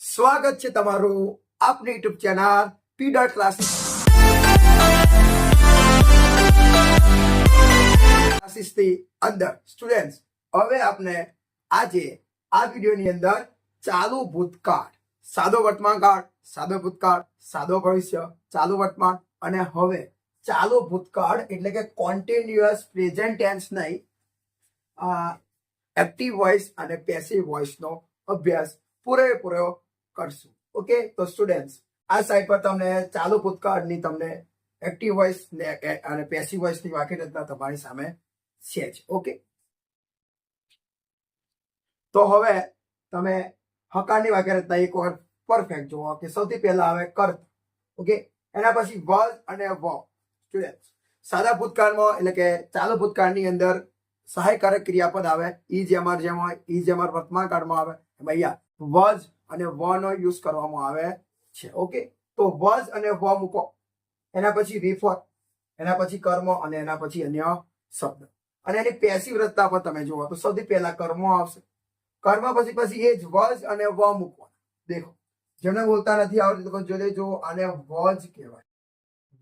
સ્વાગત છે તમારું આપની યુટ્યુબ ચેનલ પી ક્લાસીસ થી અંદર સ્ટુડન્ટ્સ હવે આપણે આજે આ વિડિયોની અંદર ચાલુ ભૂતકાળ, સાદો વર્તમાન કાળ, સાદો ભૂતકાળ, સાદો ભવિષ્ય, ચાલુ વર્તમાન અને હવે ચાલુ ભૂતકાળ એટલે કે કોન્ટિન્યુઅસ પ્રેઝન્ટ ટેન્સ નહીં, એક્ટિવ વોઇસ અને પેસિવ વોઇસનો અભ્યાસ પૂરેપૂરો કરશું. ઓકે, તો સ્ટુડન્ટ્સ આ સાઇડ પર તમને ચાલુ ભૂતકાળની તમને એક્ટિવ વોઇસ અને પેસિવ વોઇસની વાક્ય રચના તમારી સામે છે જ. ઓકે, તો હવે તમે હકારની વાક્ય રચના એક વખત પરફેક્ટ જુઓ કે સૌથી પહેલા આવે કર્તા. ઓકે, એના પછી વોઝ અને વો. સ્ટુડન્ટ્સ સાદા ભૂતકાળમાં એટલે કે ચાલુ ભૂતકાળની અંદર સહાયકારક ક્રિયાપદ આવે, ઈ જેમર જેમ હોય, ઈ જેમર વર્તમાન કાળમાં આવે, એમાં અહીંયા વોઝ અને વો નો યુઝ કરવામાં આવે છે. ઓકે, તો વોઝ અને વો મૂકો, એના પછી વીફોર, એના પછી કર્મ અને એના પછી અન્ય શબ્દ. અને એની પેસિવ રચના પર તમે જુઓ તો સૌથી પહેલા કર્મ આવશે, કર્મ પછી એ જ વોઝ અને વો મૂકવા. દેખો, જેમને બોલતા નથી આવડતું તો જોડે જો આને વોજ કહેવાય,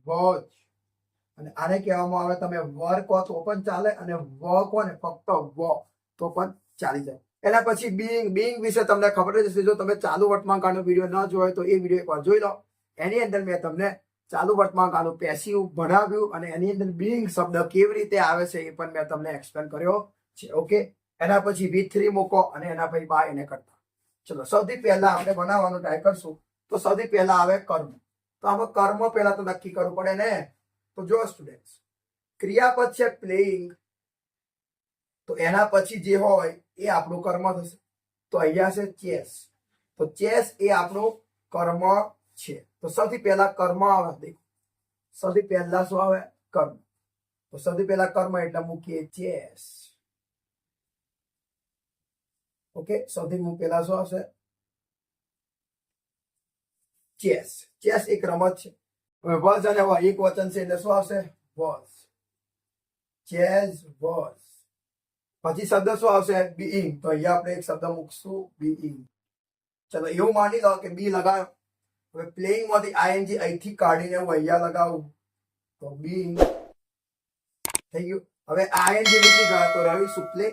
વોજ. અને આને કહેવામાં આવે તમે વર કહો તો પણ ચાલે અને વ કહો ને ફક્ત વ તો પણ ચાલી જાય. એના પછી બીંગ વિશે તમને ખબર જ હશે. જો તમે ચાલુ વર્તમાન કાળનો વિડીયો ન જોયો તો એ વિડીયો એકવાર જોઈ લો. એની અંદર મેં તમને ચાલુ વર્તમાન કાળનું પેસિવ ભણાવ્યું અને એની અંદર બીંગ શબ્દ કેવી રીતે આવે છે એ પણ મેં તમને એક્સપ્લેન કર્યો છે. ઓકે, એના પછી V3 મૂકો અને એના પછી બાય એને કરતા. ચલો, સૌથી પહેલા આપણે બનાવવાનો ટ્રાય કરશું. તો સૌથી પહેલા આવે કર્મ. તો આમાં કર્મ પહેલા તો નક્કી કરવું પડે ને. તો જો સ્ટુડન્ટ્સ ક્રિયાપદ છે પ્લેઇંગ, તો એના પછી જે હોય એ આપણું કર્મ થશે. તો અહીંયા છે ચેસ, તો ચેસ એ આપણું કર્મ છે. તો સૌથી પહેલા કર્મ આવે. દેખો, સૌથી પહેલા શું આવે? કર્મ. તો સૌથી પહેલા કર્મ એટલે મૂકીએ ચેસ. ઓકે, સૌથી પહેલા શું આવશે? ચેસ. ચેસ એક રમત છે. હવે વોઝ અને વો એક વચન છે એટલે શું આવશે? વોઝ. Chase was. પછી શબ્દ શું આવશે? બીઈંગ. તો અહીંયા આપણે એક શબ્દ મૂકશું, બીઈંગ. ચલો, એવું માની લો કે બી લગાવ્યો. હવે પ્લેઇંગ માંથી આઈએનજી અહીંથી કાઢીને હું અહીંયા લગાવું તો બીઈંગ થઈ ગયું. હવે આઈએનજી નીકળી ગયા તો રવિ શું પ્લે.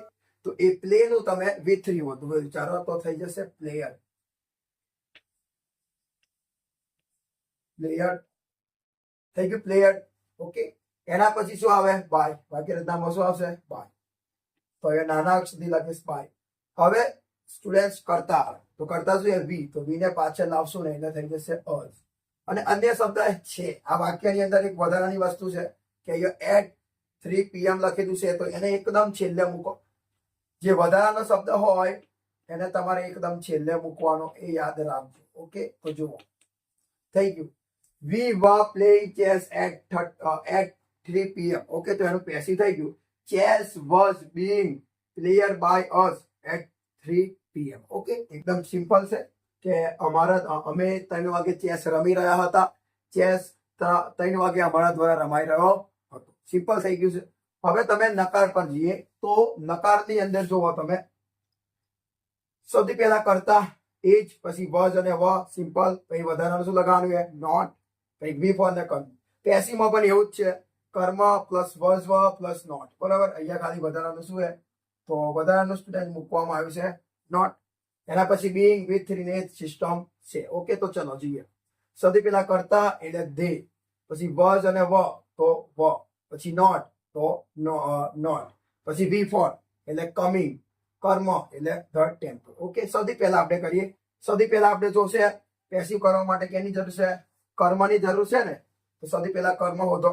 તો એ પ્લે નું તમે V3 વધુ વિચારો તો થઈ જશે પ્લેયર. પ્લેયર થઈ ગયું, પ્લેયર. ઓકે, એના પછી શું આવે? બાય. વાક્ય રચનામાં શું આવશે? બાય. તો હવે નાના અક્ષરથી લખીશ બાય. હવે સ્ટુડન્ટ્સ કરતા આવે તો કરતા શું? વી. તો વી ને પાછળ લાવશું ને એટલે થઈ જશે અઝ. અને અન્ય શબ્દ છે. આ વાક્યની અંદર એક વધારાની વસ્તુ છે કે અહીંયા એટ 3 PM લખેલું છે, તો એને એકદમ છેલ્લે મૂકો. જે વધારાનો શબ્દ હોય એને તમારે એકદમ છેલ્લે મૂકવાનો, એ યાદ રાખજો. ઓકે, તો જુઓ થઈ ગયું. We were playing chess at 3 PM. Okay, તો એનું પેસિવ થઈ ગયું. Chess was being played by us at 3 PM. Okay, એકદમ સિમ્પલ છે કે અમે 3 વાગે ચેસ રમી રહ્યા હતા. ચેસ 3 વાગે અમારા દ્વારા રમાઈ રહ્યો હતો. સિમ્પલ થઈ ગયું છે. હવે તમે નકાર પર જઈએ તો નકારની અંદર જોવો તમે સૌથી પહેલા કરતા એ જ, પછી વોઝ અને વ સિમ્પલ, પછી વધારાનું શું લગાવવાનું છે? નોટ, પછી બીફોર ને કર્મ. પેસિવમાં પણ એવું જ છે, કર્મ પ્લસ વોઝ વ પ્લસ નોટ. બરાબર, અહીંયા ખાલી વધારાનું શું છે? તો વધારાનું સ્ટુડન્ટ મૂકવામાં આવ્યું છે નોટ. એના પછી બીઇંગ V3 ને સિસ્ટમ છે. ઓકે, તો ચલો જોઈએ. સૌથી પહેલા કરતા એટલે ધે, પછી વોઝ અને વ તો વ, પછી નોટ તો નોટ, પછી V4 એટલે કમિંગ, કર્મ એટલે ધ ટેમ્પલ. ઓકે, સૌથી પહેલા આપણે કરીએ. સૌથી પહેલા આપણે જોશે પેસિવ કરવા માટે કેની જરૂર છે? કર્મની જરૂર છે ને. તો સૌથી પહેલા કર્મ હોતો.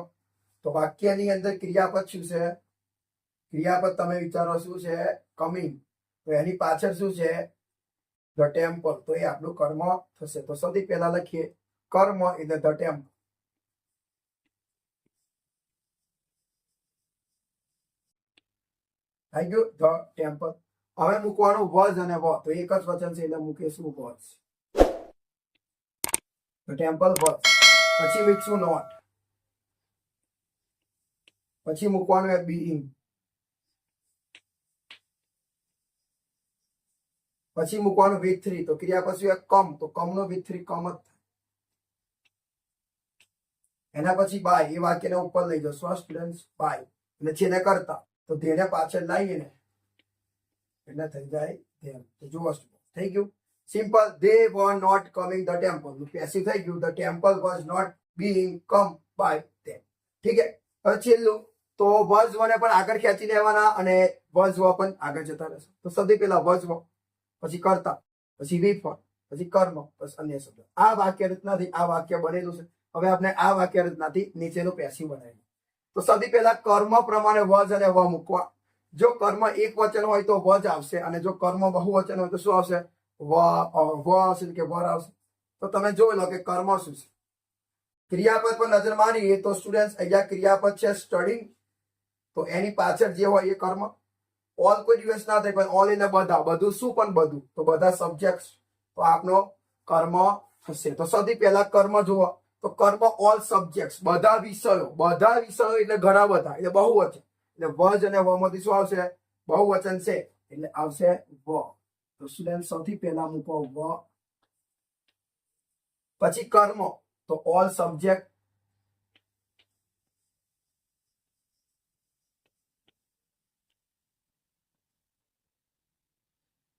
તો વાક્યની અંદર ક્રિયાપદ શું છે? ક્રિયાપદ તમે વિચારો શું છે? કમિંગ. તો એની પાછળ શું છે? The temple. તો એ આપણું કર્મ થશે. તો સૌથી પહેલા લખીએ કર્મ એટલે ધ ટેમ્પલ. થઈ ગયું, ધ ટેમ્પલ. હવે મૂકવાનું વોઝ અને વ. તો એક જ વચન છે એટલે મૂકીશું વોઝ. The temple was. પછી મૂકશું નોટ, પછી મૂકવાનું બીઇંગ, પછી મૂકવાનું V3 તો ક્રિયા પછી કમ તો કમનો V3 કમ જ થાય. એના પછી બાય એ વાક્યને ઉપર લઈ જશો સ્ટુડન્ટ બાય અને જેને કરતા તો તેને પાછળ લાવીએ ને એટલે થઈ જાય ધેમ. તો જુઓ થઈ ગયું simple. they were not coming the temple passive થઈ ગયું. the temple was not being come by them. ઠીક છે. હવે છેલ્લું તો was ને પણ આગળ ખેંચી લેવાના અને was પણ આગળ જતા રહેશે. તો સૌથી પહેલા was પછી કરતા પછી વિફળ પછી કર્મ પછી અન્ય શબ્દ. આ વાક્ય રચનાથી આ વાક્ય બનેલું છે. હવે આપણે આ વાક્ય રચનાથી નીચેનું પેસિવ બનાવીએ. તો સૌથી પહેલા કર્મ પ્રમાણે was અને વ મૂકવા. જો કર્મ એક વચન હોય તો was આવશે અને જો કર્મ બહુવચન હોય તો શું આવશે? વ આવશે કે વર આવશે. તો તમે જોઈ લો કે કર્મ શું છે. ક્રિયાપદ પર નજર મારીએ તો સ્ટુડન્ટ અહીંયા ક્રિયાપદ છે સ્ટડીંગ. તો એની પાછળ જે હોય એ કર્મ. ઓલ કોઈ દિવસ ના થાય પણ ઓલ એટલે બધા. બધું શું પણ બધું. તો બધા સબ્જેક્ટ તો આપનો કર્મ થશે. તો સૌથી પહેલા કર્મ જુઓ તો કર્મ ઓલ સબ્જેક્ટ બધા વિષયો એટલે ઘણા બધા એટલે બહુવચન એટલે વજ અને વ માંથી શું આવશે? બહુવચન છે એટલે આવશે વ. તો સ્ટુડન્ટ સૌથી પહેલા મૂકો વ. પછી કર્મ તો ઓલ સબ્જેક્ટ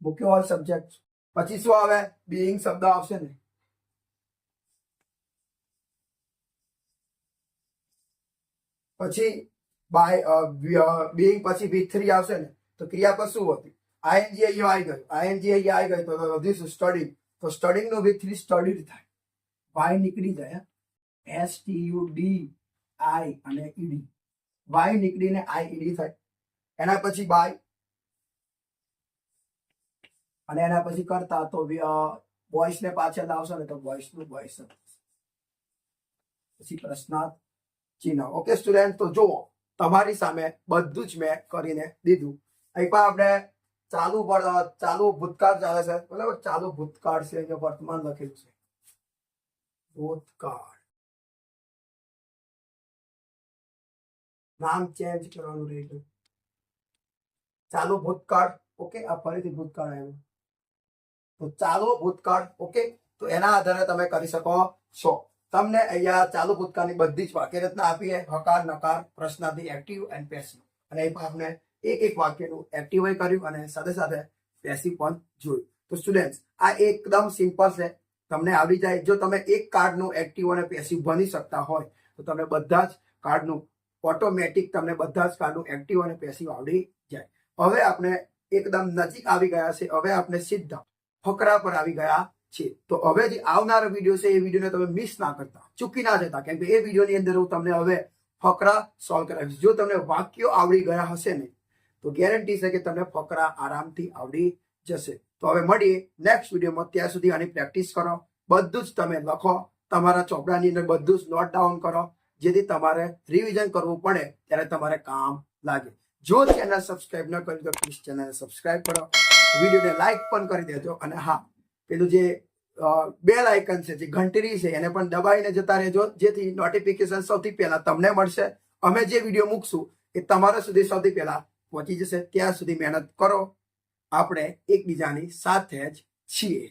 મૂક્યો ઓલ સબ્જેક્ટ. પછી શું આવે? બીઈંગ શબ્દ આવશે ને. પછી બાય બીઈંગ પછી V3 આવશે ને. તો ક્રિયાપદ શું હતી? ING અહીંયા આવી ગયું તો વધીશું સ્ટડી. તો સ્ટડીંગ નો V3 સ્ટડીડ થાય. વાય નીકળી જાય. STUDI અને ED વાય નીકળીને IED થાય. એના પછી બાય અને એના પછી કરતા તો વોઇસ ને પાછળ આવશે ને તો વોઇસ નું વોઇસ. પછી પ્રશ્નાર્થ ચિહ્ન. Okay student. તો જુઓ તમારી સામે બધું જ મેં કરીને દીધું. અહીં પણ આપણે ચાલુ ભૂતકાળ ચાલે છે બરાબર. ચાલુ ભૂતકાળ છે કે વર્તમાન લખેલું છે. ભૂતકાળ નામ ચેન્જ કરવાનું રહેતું. ચાલુ ભૂતકાળ. ઓકે આ ફરીથી ભૂતકાળ આવ્યું તો ચાલુ ભૂતકાળ. ઓકે તો એના આધારે તમે કરી શકો છો. તમને અહીંયા ચાલુ ભૂતકાળની બધી જ વાક્ય રચના આપી છે. હકાર નકાર પ્રશ્નાર્થી એક્ટિવ એન્ડ પેસિવ. અને એ પણ આપણે એક વાક્યનું એક્ટિવ કર્યું અને સાથે સાથે પેસિવ પણ જોયું. તો સ્ટુડન્ટ આ એકદમ સિમ્પલ છે. તમને આવડી જાય. જો તમે એક કાર્ડનું એક્ટિવ અને પેસિવ ભણી શકતા હોય તો તમે બધા જ કાર્ડનું ઓટોમેટિક તમને બધા જ કાર્ડનું એક્ટિવ અને પેસિવ આવડી જાય. હવે આપણે એકદમ નજીક આવી ગયા છે. હવે આપણે સીધા ફકરા પર આવી ગયા છે. તો હવે જે આવનારો વિડીયો છે એ વિડીયોને તમે મિસ ના કરતા, ચૂકી ના જતા, કેમ કે એ વિડીયોની અંદર હું તમને હવે ફકરા સોલ્વ કરાવીશ. જો તમને વાક્યો આવડી ગયા હશે ને તો ગેરંટી છે કે તમને ફકરા આરામથી આવડી જશે. તો હવે મળીએ નેક્સ્ટ વિડીયોમાં. ત્યાં સુધી આની પ્રેક્ટિસ કરો. બધું જ તમે લખો. તમારા ચોપડાની અંદર બધું જ નોટ ડાઉન કરો જેથી તમારે રિવિઝન કરવું પડે ત્યારે તમારે કામ લાગે. જો ચેનલ સબસ્ક્રાઇબ ન કરી તો પ્લીઝ ચેનલને સબસ્ક્રાઇબ કરો. વિડીયોને લાઈક પણ કરી દેજો. અને હા, પેલું જે બેલ આઇકન છે, જે ઘંટડી છે, એને પણ દબાવીને જતા રહેજો જેથી નોટિફિકેશન સૌથી પહેલા તમને મળશે. અમે જે વિડીયો મૂકશું એ તમારા સુધી સૌથી પહેલા પહોંચી જશે. ત્યાં સુધી મહેનત કરો. આપણે એકબીજાની સાથે જ છીએ.